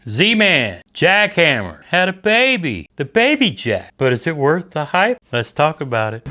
Z-man Jackhammer had a baby, the Baby Jack. But is it worth the hype? Let's talk about it.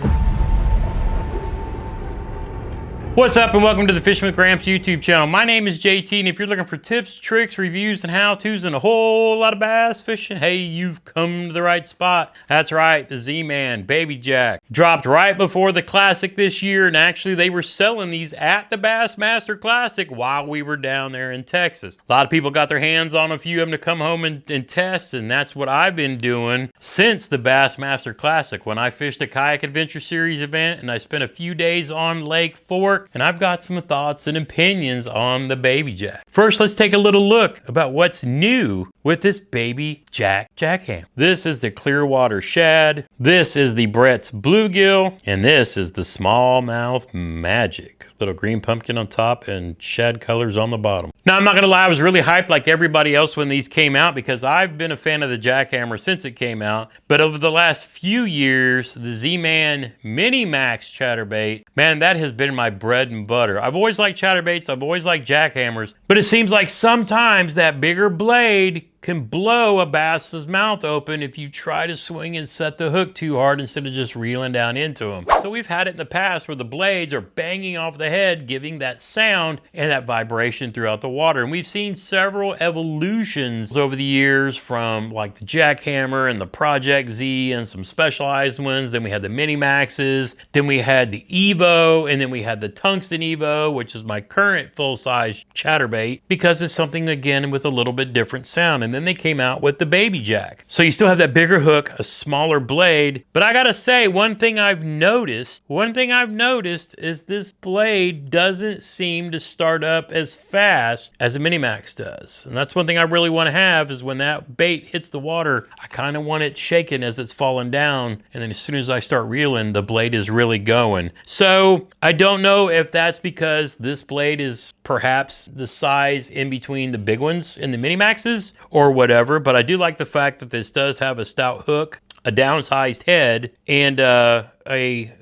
What's up and welcome to the Fishing with Gramps YouTube channel. My name is JT, and if you're looking for tips, tricks, reviews, and how-tos and a whole lot of bass fishing, hey, you've come to the right spot. That's right, the Z-man Baby Jack dropped right before the Classic this year, and actually they were selling these at the Bassmaster Classic while we were down there in Texas. A lot of people got their hands on a few of them to come home and test, and that's what I've been doing since the Bassmaster Classic. When I fished a Kayak Adventure Series event and I spent a few days on Lake Fork, and I've got some thoughts and opinions on the Baby Jack. First, let's take a little look about what's new with this Baby Jack Jackhammer. This is the Clearwater Shad, this is the Brett's Bluegill, and this is the Smallmouth Magic. Little green pumpkin on top and shad colors on the bottom. Now, I'm not gonna lie, I was really hyped like everybody else when these came out because I've been a fan of the Jackhammer since it came out. But over the last few years, the Z-man Mini Max chatterbait, man, that has been my bread and butter. I've always liked chatterbaits, I've always liked jackhammers, but it seems like sometimes that bigger blade can blow a bass's mouth open if you try to swing and set the hook too hard instead of just reeling down into them. So we've had it in the past where the blades are banging off the head, giving that sound and that vibration throughout the water. And we've seen several evolutions over the years from like the Jackhammer and the Project Z and some specialized ones. Then we had the Mini Maxes, then we had the Evo, and then we had the Tungsten Evo, which is my current full-size chatterbait because it's something, again, with a little bit different sound. And then they came out with the Baby Jack. So you still have that bigger hook, a smaller blade. But I gotta say, one thing I've noticed is this blade doesn't seem to start up as fast as a Mini Max does. And that's one thing I really want to have is when that bait hits the water, I kind of want it shaking as it's falling down. And then as soon as I start reeling, the blade is really going. So I don't know if that's because this blade is perhaps the size in between the big ones and the Mini Maxes or whatever, but I do like the fact that this does have a stout hook, a downsized head, and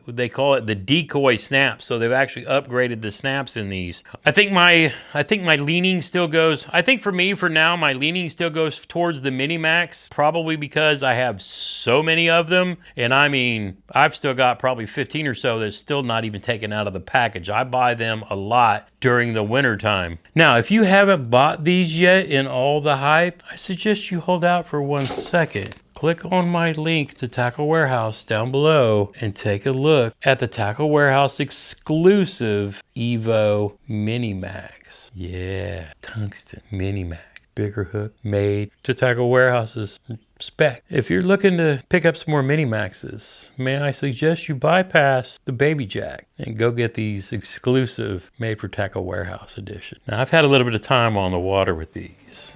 they call it the decoy snap. So they've actually upgraded the snaps in these. I think my leaning still goes, I think for me, for now, my leaning still goes towards the Mini Max, probably because I have so many of them. And I mean, I've still got probably 15 or so that's still not even taken out of the package. I buy them a lot during the winter time. Now, if you haven't bought these yet in all the hype, I suggest you hold out for 1 second. Click on my link to Tackle Warehouse down below and take a look at the Tackle Warehouse exclusive Evo Mini Max. Yeah, tungsten Mini Max. Bigger hook made to Tackle Warehouse's spec. If you're looking to pick up some more Mini Maxes, may I suggest you bypass the Baby Jack and go get these exclusive made for Tackle Warehouse edition. Now, I've had a little bit of time on the water with these,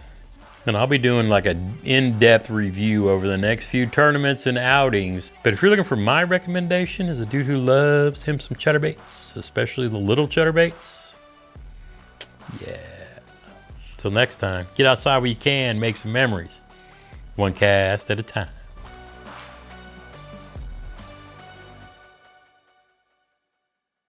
and I'll be doing like an in-depth review over the next few tournaments and outings. But if you're looking for my recommendation as a dude who loves him some chatterbaits, especially the little chatterbaits, yeah. Till next time, get outside where you can, make some memories. One cast at a time.